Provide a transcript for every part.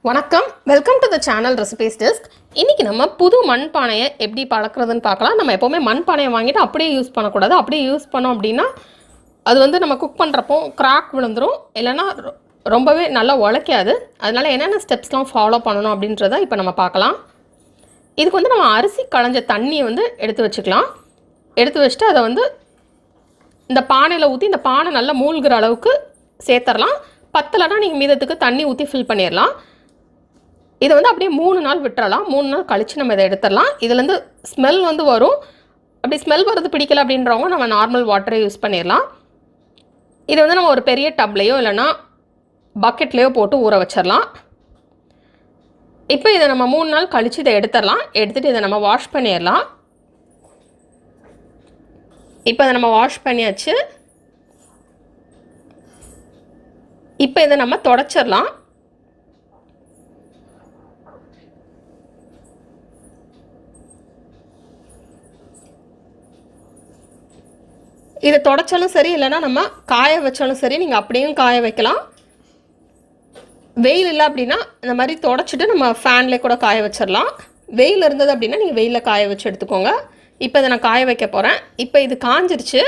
வணக்கம், welcome to the channel recipes desk. இன்றைக்கி நம்ம புது மண்பானையை எப்படி பழக்கிறதுன்னு பார்க்கலாம். நம்ம எப்போவுமே மண்பானையை வாங்கிட்டு அப்படியே யூஸ் பண்ணக்கூடாது. அப்படியே யூஸ் பண்ணோம் அப்படின்னா அது வந்து நம்ம குக் பண்ணுறப்போ கிராக் விழுந்துடும், இல்லைன்னா ரொம்பவே நல்லா உழைக்காது. அதனால் என்னென்ன ஸ்டெப்ஸ்லாம் ஃபாலோ பண்ணணும் அப்படின்றத இப்போ நம்ம பார்க்கலாம். இதுக்கு வந்து நம்ம அரிசி களைஞ்ச தண்ணியை வந்து எடுத்து வச்சுக்கலாம். எடுத்து வச்சுட்டு அதை வந்து இந்த பானையில் ஊற்றி இந்த பானை நல்லா மூழ்கிற அளவுக்கு சேர்த்துடலாம். பத்தலைன்னா நீங்கள் மீதத்துக்கு தண்ணி ஊற்றி ஃபில் பண்ணிடலாம். இதை வந்து அப்படியே 3 நாள் விட்டுறலாம். 3 நாள் கழித்து நம்ம இதை எடுத்துடலாம். இதுலேருந்து ஸ்மெல் வந்து வரும். அப்படி ஸ்மெல் வரது பிடிக்கல அப்படின்றவங்க நம்ம நார்மல் வாட்டரை யூஸ் பண்ணிடலாம். இதை வந்து நம்ம ஒரு பெரிய டப்லையோ இல்லைனா பக்கெட்லேயோ போட்டு ஊற வச்சிடலாம். இப்போ இதை நம்ம 3 நாள் கழித்து இதை எடுத்துடலாம். எடுத்துகிட்டு இதை நம்ம வாஷ் பண்ணிடலாம். இப்போ இதை நம்ம வாஷ் பண்ணியாச்சு. இப்போ இதை நம்ம தொடச்சிடலாம். இதை தொடச்சாலும் சரி, இல்லைனா நம்ம காய வச்சாலும் சரி, நீங்கள் அப்படியும் காய வைக்கலாம். வெயில் இல்லை அப்படின்னா இந்த மாதிரி தொடச்சிட்டு நம்ம ஃபேன்லேயே கூட காய வச்சிடலாம். வெயில் இருந்தது அப்படின்னா நீங்கள் வெயிலில் காய வச்சு எடுத்துக்கோங்க. இப்போ இதை நான் காய வைக்க போகிறேன். இப்போ இது காஞ்சிருச்சு.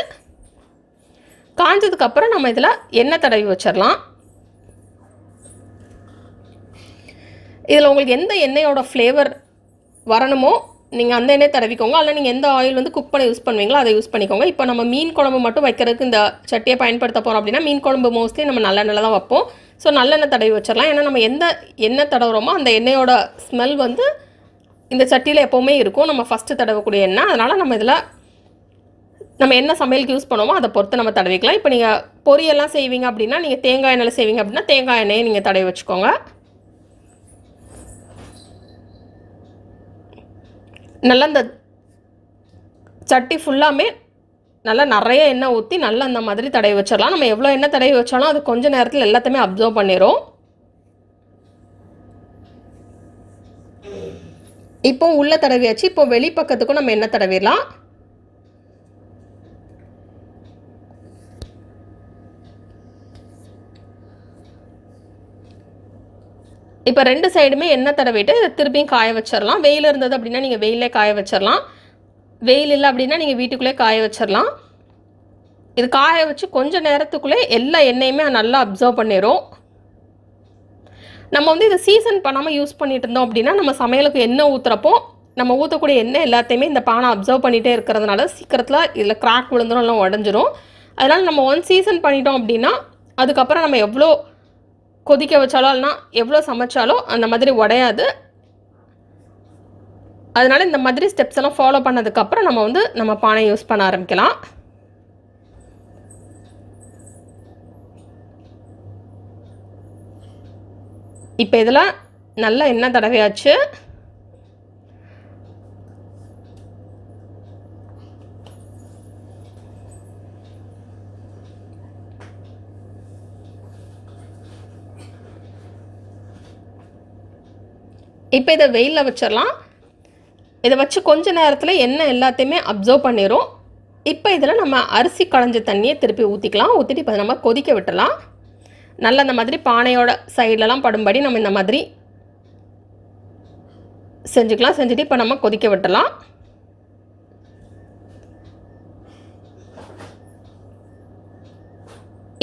காஞ்சதுக்கப்புறம் நம்ம இதில் எண்ணெய் தடவி வச்சிடலாம். இதில் உங்களுக்கு எந்த எண்ணெயோட ஃப்ளேவர் வரணுமோ நீங்கள் அந்த எண்ணெய் தடவிக்கோங்க. அல்ல நீங்கள் எந்த ஆயில் வந்து குக் பண்ண யூஸ் பண்ணுவீங்களோ அதை யூஸ் பண்ணிக்கோங்க. இப்போ நம்ம மீன் குழம்பு மட்டும் வைக்கிறதுக்கு இந்த சட்டியை பயன்படுத்த போகிறோம் அப்படின்னா மீன் குழம்பு மோஸ்ட்லி நம்ம நல்லெண்ணெய் தான் வைப்போம். ஸோ நல்லெண்ணெய் தடவி வச்சிடலாம். ஏன்னா நம்ம எந்த எண்ணெய் தடவுறோமோ அந்த எண்ணெயோட ஸ்மெல் வந்து இந்த சட்டியில் எப்போவுமே இருக்கும். நம்ம ஃபஸ்ட்டு தடவக்கூடிய எண்ணெய். அதனால் நம்ம இதில் நம்ம என்ன சமையலுக்கு யூஸ் பண்ணுவோமோ அதை பொறுத்து நம்ம தடவிக்கலாம். இப்போ நீங்கள் பொரியெல்லாம் செய்வீங்க அப்படின்னா நீங்கள் தேங்காய் எண்ணெயில் செய்வீங்க அப்படின்னா தேங்காய் எண்ணெயை நீங்கள் தடவி வச்சுக்கோங்க. நல்லா இந்த சட்டி ஃபுல்லாமே நல்லா நிறைய எண்ணெய் ஊற்றி நல்லா அந்த மாதிரி தடவி வச்சிடலாம். நம்ம எவ்வளோ எண்ணெய் தடவி வச்சாலும் அது கொஞ்சம் நேரத்தில் எல்லாத்தையுமே அப்சர்வ் பண்ணிடும். இப்போ உள்ளே தடவியாச்சு. இப்போ வெளிப்பக்கத்துக்கும் நம்ம எண்ணெய் தடவிடலாம். இப்போ 2 சைடுமே எண்ணெய் தடவிட்டு திருப்பியும் காய வச்சிடலாம். வெயில் இருந்தது அப்படின்னா நீங்கள் வெயிலே காய வச்சிடலாம். வெயில் இல்லை அப்படின்னா நீங்கள் வீட்டுக்குள்ளே காய வச்சிடலாம். இது காய வச்சு கொஞ்சம் நேரத்துக்குள்ளே எல்லா எண்ணெயுமே நல்லா அப்சர்வ் பண்ணிடும். நம்ம வந்து இதை சீசன் பண்ணாமல் யூஸ் பண்ணிட்டு இருந்தோம் அப்படின்னா நம்ம சமையலுக்கு எண்ணெய் ஊற்றுறப்போ நம்ம ஊற்றக்கூடிய எண்ணெய் எல்லாத்தையுமே இந்த பானை அப்சர்வ் பண்ணிகிட்டே இருக்கிறதுனால சீக்கிரத்தில் இதில் கிராக் விழுந்துடும், எல்லாம் உடஞ்சிரும். அதனால் நம்ம ஒன் சீசன் பண்ணிட்டோம் அப்படின்னா அதுக்கப்புறம் நம்ம எவ்வளோ கொதிக்க வச்சாலும் இல்லைனா எவ்வளோ சமைச்சாலும் அந்த மாதிரி உடையாது. அதனால் இந்த மாதிரி ஸ்டெப்ஸ் எல்லாம் ஃபாலோ பண்ணதுக்கப்புறம் நம்ம வந்து நம்ம பானை யூஸ் பண்ண ஆரம்பிக்கலாம். இப்போ இதில் நல்லா எண்ணெய் தடவியாச்சு. இப்போ இதை வெயிலில் வச்சிடலாம். இதை வச்சு கொஞ்ச நேரத்தில் எண்ணெய் எல்லாத்தையுமே அப்சர்வ் பண்ணிடும். இப்போ இதில் நம்ம அரிசி களைஞ்ச தண்ணியை திருப்பி ஊற்றிக்கலாம். ஊற்றிட்டு இப்போ நம்ம கொதிக்க விட்டுலாம். நல்லா இந்த மாதிரி பானையோட சைட்லலாம் படும்படி நம்ம இந்த மாதிரி செஞ்சுக்கலாம். செஞ்சுட்டு இப்போ நம்ம கொதிக்க விட்டுலாம்.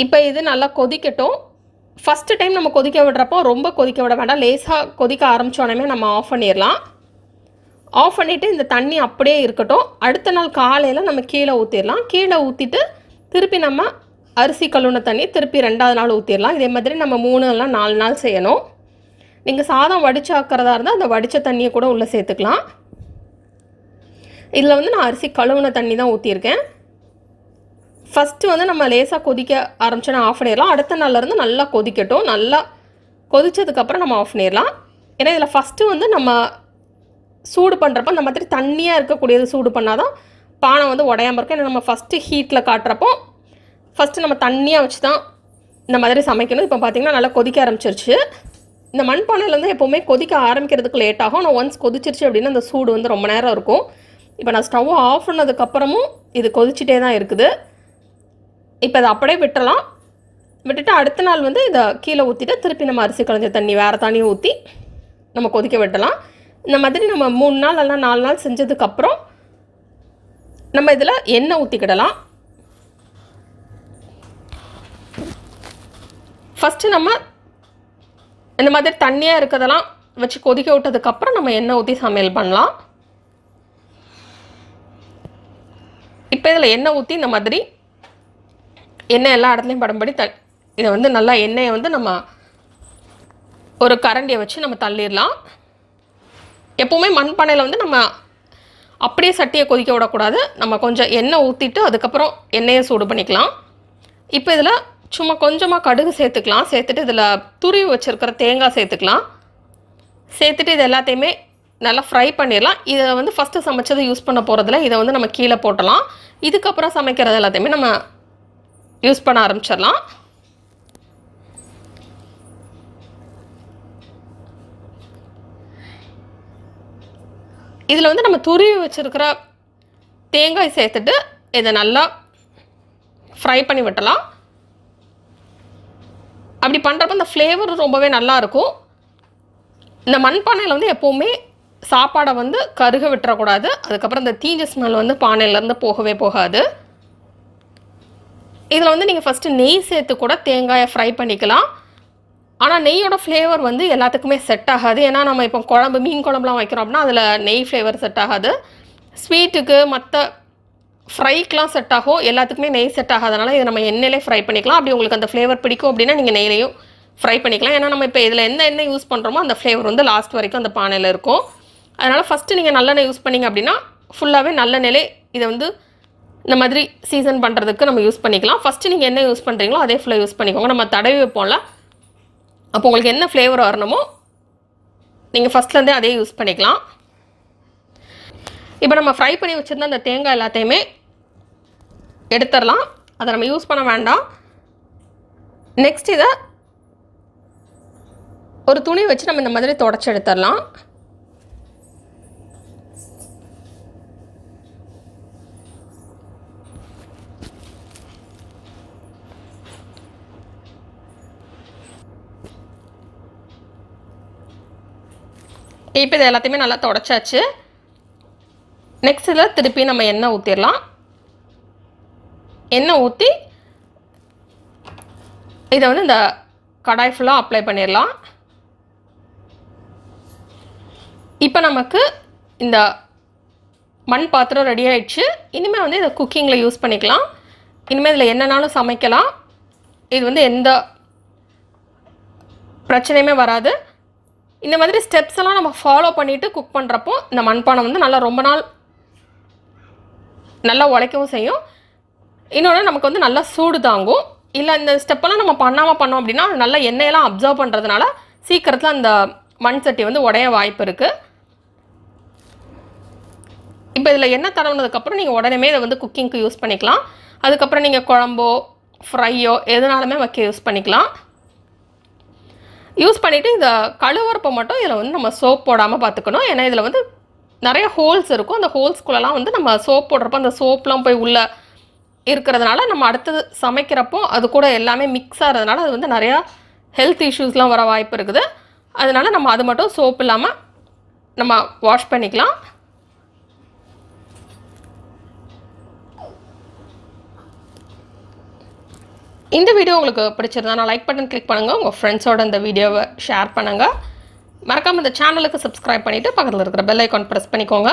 இப்போ இது நல்லா கொதிக்கட்டும். ஃபஸ்ட்டு டைம் நம்ம கொதிக்க விடுறப்போ ரொம்ப கொதிக்க விட வேண்டாம். லேசாக கொதிக்க ஆரம்பித்தோடனே நம்ம ஆஃப் பண்ணிடலாம். ஆஃப் பண்ணிவிட்டு இந்த தண்ணி அப்படியே இருக்கட்டும். அடுத்த நாள் காலையில் நம்ம கீழே ஊற்றிடலாம். கீழே ஊற்றிட்டு திருப்பி நம்ம அரிசி கழுவுன தண்ணி திருப்பி 2வது நாள் ஊற்றிடலாம். இதே மாதிரி நம்ம 3 இல்லைனா 4 நாள் செய்யணும். நீங்கள் சாதம் வடிச்சாக்கிறதா இருந்தால் அந்த வடித்த தண்ணியை கூட உள்ளே சேர்த்துக்கலாம். இதில் வந்து நான் அரிசி கழுவுன தண்ணி தான் ஊற்றியிருக்கேன். ஃபஸ்ட்டு வந்து நம்ம லேசாக கொதிக்க ஆரம்பிச்சோன்னா ஆஃப் பண்ணிடலாம். அடுத்த நாள்லேருந்து நல்லா கொதிக்கட்டும். நல்லா கொதித்ததுக்கப்புறம் நம்ம ஆஃப் பண்ணிடலாம். ஏன்னா இதில் ஃபஸ்ட்டு வந்து நம்ம சூடு பண்ணுறப்போ அந்த மாதிரி தண்ணியாக இருக்கக்கூடியது சூடு பண்ணால் தான் பானை வந்து உடையாமல் இருக்கும். ஏன்னா நம்ம ஃபஸ்ட்டு ஹீட்டில் காட்டுறப்போ ஃபஸ்ட்டு நம்ம தண்ணியாக வச்சு தான் இந்த மாதிரி சமைக்கணும். இப்போ பார்த்திங்கன்னா நல்லா கொதிக்க ஆரம்பிச்சிருச்சு. இந்த மண்பானையிலேருந்து எப்போவுமே கொதிக்க ஆரம்பிக்கிறதுக்கு லேட் ஆகும். ஆனால் ஒன்ஸ் கொதிச்சிருச்சு அப்படின்னா அந்த சூடு வந்து ரொம்ப நேரம் இருக்கும். இப்போ நான் ஸ்டவ் ஆஃப் பண்ணதுக்கப்புறமும் இது கொதிச்சிட்டே தான் இருக்குது. இப்போ அதை அப்படியே விட்டுறலாம். விட்டுட்டு அடுத்த நாள் வந்து இதை கீழே ஊற்றிட்டு திருப்பி நம்ம அரிசி களைஞ்ச தண்ணி வேறு தண்ணியை ஊற்றி நம்ம கொதிக்க விடலாம். இந்த மாதிரி நம்ம 3 நாள் இல்லைனா 4 நாள் செஞ்சதுக்கப்புறம் நம்ம இதில் எண்ணெய் ஊற்றிக்கிடலாம். ஃபஸ்ட்டு நம்ம இந்த மாதிரி தண்ணியாக இருக்கிறதெல்லாம் வச்சு கொதிக்க விட்டதுக்கப்புறம் நம்ம எண்ணெய் ஊற்றி சமையல் பண்ணலாம். இப்போ இதில் எண்ணெய் ஊற்றி இந்த மாதிரி எண்ணெய் எல்லா இடத்துலையும் படும்படி இதை வந்து நல்லா எண்ணெயை வந்து நம்ம ஒரு கரண்டியை வச்சு நம்ம தள்ளிடலாம். எப்போவுமே மண்பானையில் வந்து நம்ம அப்படியே சட்டியை கொதிக்க விடக்கூடாது. நம்ம கொஞ்சம் எண்ணெய் ஊற்றிட்டு அதுக்கப்புறம் எண்ணெயை சூடு பண்ணிக்கலாம். இப்போ இதில் சும்மா கொஞ்சமாக கடுகு சேர்த்துக்கலாம். சேர்த்துட்டு இதில் துருவி வச்சுருக்கிற தேங்காய் சேர்த்துக்கலாம். சேர்த்துட்டு இது எல்லாத்தையுமே நல்லா ஃப்ரை பண்ணிடலாம். இதை வந்து ஃபஸ்ட்டு சமைச்சதை யூஸ் பண்ண போகிறதில்ல, இதை வந்து நம்ம கீழே போட்டலாம். இதுக்கப்புறம் சமைக்கிறது எல்லாத்தையுமே நம்ம யூஸ் பண்ண ஆரம்பிச்சிடலாம். இதில் வந்து நம்ம துருவி வச்சுருக்கிற தேங்காய் சேர்த்துட்டு இதை நல்லா ஃப்ரை பண்ணி விட்டலாம். அப்படி பண்ணுறப்ப இந்த ஃப்ளேவர் ரொம்பவே நல்லாயிருக்கும். இந்த மண்பானையில் வந்து எப்போவுமே சாப்பாடை வந்து கருக விட்டுறக்கூடாது. அதுக்கப்புறம் இந்த தீஞ்ச ஸ்மெல் வந்து பானையிலேருந்து போகவே போகாது. இதில் வந்து நீங்கள் ஃபஸ்ட்டு நெய் சேர்த்து கூட தேங்காயை ஃப்ரை பண்ணிக்கலாம். ஆனால் நெய்யோட ஃப்ளேவர் வந்து எல்லாத்துக்குமே செட் ஆகாது. ஏன்னா நம்ம இப்போ குழம்பு மீன் குழம்புலாம் வைக்கிறோம் அப்படின்னா அதில் நெய் ஃப்ளேவர் செட் ஆகாது. ஸ்வீட்டுக்கு மற்ற ஃப்ரைக்கெலாம் செட் ஆகும், எல்லாத்துக்குமே நெய் செட் ஆகாதனால இதை நம்ம எண்ணெயிலே ஃப்ரை பண்ணிக்கலாம். அப்படி உங்களுக்கு அந்த ஃப்ளேவர் பிடிக்கும் அப்படின்னா நீங்கள் நெய்லையும் ஃப்ரை பண்ணிக்கலாம். ஏன்னா நம்ம இப்போ இதில் எந்த எண்ணெய் யூஸ் பண்ணுறோமோ அந்த ஃப்ளேவர் வந்து லாஸ்ட் வரைக்கும் அந்த பானையில் இருக்கும். அதனால் ஃபஸ்ட்டு நீங்கள் நல்லெண்ணெய் யூஸ் பண்ணிங்க அப்படின்னா ஃபுல்லாகவே நல்லெண்ணெயிலே இதை வந்து இந்த மாதிரி சீசன் பண்ணுறதுக்கு நம்ம யூஸ் பண்ணிக்கலாம். ஃபஸ்ட்டு நீங்கள் என்ன யூஸ் பண்ணுறீங்களோ அதே ஃபுல்லாக யூஸ் பண்ணிக்கோங்க. நம்ம தடவி வைப்போம்ல, அப்போ உங்களுக்கு என்ன ஃப்ளேவர் வரணுமோ நீங்கள் ஃபஸ்ட்லேருந்தே அதே யூஸ் பண்ணிக்கலாம். இப்போ நம்ம ஃப்ரை பண்ணி வச்சுருந்த அந்த தேங்காய் எல்லாத்தையுமே எடுத்துடலாம். அதை நம்ம யூஸ் பண்ண வேண்டாம். நெக்ஸ்ட் இதை ஒரு துணி வச்சு நம்ம இந்த மாதிரி தொடச்சி எடுத்துடலாம். இப்போ இது எல்லாத்தையுமே நல்லா தொடச்சாச்சு. நெக்ஸ்ட் இதில் திருப்பி நம்ம எண்ணெய் ஊற்றிடலாம். எண்ணெய் ஊற்றி இதை வந்து இந்த கடாய் ஃபுல்லாக அப்ளை பண்ணிடலாம். இப்போ நமக்கு இந்த மண் பாத்திரம் ரெடி ஆகிடுச்சு. இனிமேல் வந்து இதை குக்கிங்கில் யூஸ் பண்ணிக்கலாம். இனிமேல் இதில் என்னன்னாலும் சமைக்கலாம். இது வந்து எந்த பிரச்சனையுமே வராது. இந்த மாதிரி ஸ்டெப்ஸ் எல்லாம் நம்ம ஃபாலோ பண்ணிவிட்டு குக் பண்ணுறப்போ இந்த மண்பானை வந்து நல்லா ரொம்ப நாள் நல்லா உழைக்கவும் செய்யும். இன்னொன்று நமக்கு வந்து நல்லா சூடு தாங்கும். இல்லை இந்த ஸ்டெப்பெல்லாம் நம்ம பண்ணாமல் பண்ணோம் அப்படின்னா நல்லா எண்ணெயெல்லாம் அப்சர்வ் பண்ணுறதுனால சீக்கிரத்தில் அந்த மண் சட்டி வந்து உடைய வாய்ப்பு இருக்குது. இப்போ இதில் எண்ணெய் தடவுனதுக்கப்புறம் நீங்கள் உடனே இதை வந்து குக்கிங்க்கு யூஸ் பண்ணிக்கலாம். அதுக்கப்புறம் நீங்கள் குழம்போ ஃப்ரையோ எதுனாலுமே வைக்க யூஸ் பண்ணிக்கலாம். யூஸ் பண்ணிவிட்டு இந்த கழுவுறப்போ மட்டும் இதில் வந்து நம்ம சோப் போடாமல் பார்த்துக்கணும். ஏன்னா இதில் வந்து நிறைய ஹோல்ஸ் இருக்கும். அந்த ஹோல்ஸ்குள்ளெல்லாம் வந்து நம்ம சோப் போடுறப்போ அந்த சோப்லாம் போய் உள்ளே இருக்கிறதுனால நம்ம அடுத்தது சமைக்கிறப்போ அது கூட எல்லாமே மிக்ஸ் ஆகிறதுனால அது வந்து நிறையா ஹெல்த் இஷ்யூஸ்லாம் வர வாய்ப்பு இருக்குது. அதனால நம்ம அது மட்டும் சோப் இல்லாமல் நம்ம வாஷ் பண்ணிக்கலாம். இந்த வீடியோ உங்களுக்கு பிடிச்சிருந்தா நான் லைக் பட்டன் கிளிக் பண்ணுங்கள். உங்கள் ஃப்ரெண்ட்ஸோட இந்த வீடியோவை ஷேர் பண்ணுங்கள். மறக்காமல் இந்த சேனலுக்கு சப்ஸ்கிரைப் பண்ணிவிட்டு பக்கத்தில் இருக்கிற பெல் ஐக்கான் ப்ரெஸ் பண்ணிக்கோங்க.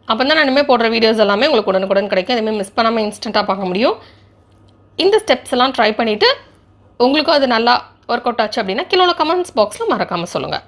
அப்போ தான் நான் இனிமேல் போடுற வீடியோஸ் எல்லாமே உங்களுக்கு உடனுக்குடன் கிடைக்கும். இதுமாதிரி மிஸ் பண்ணாமல் இன்ஸ்டண்ட்டாக பார்க்க முடியும். இந்த ஸ்டெப்ஸ் எல்லாம் ட்ரை பண்ணிவிட்டு உங்களுக்கும் அது நல்லா ஒர்க் அவுட் ஆச்சு அப்படின்னா கீழே கமெண்ட்ஸ் பாக்ஸில் மறக்காமல் சொல்லுங்கள்.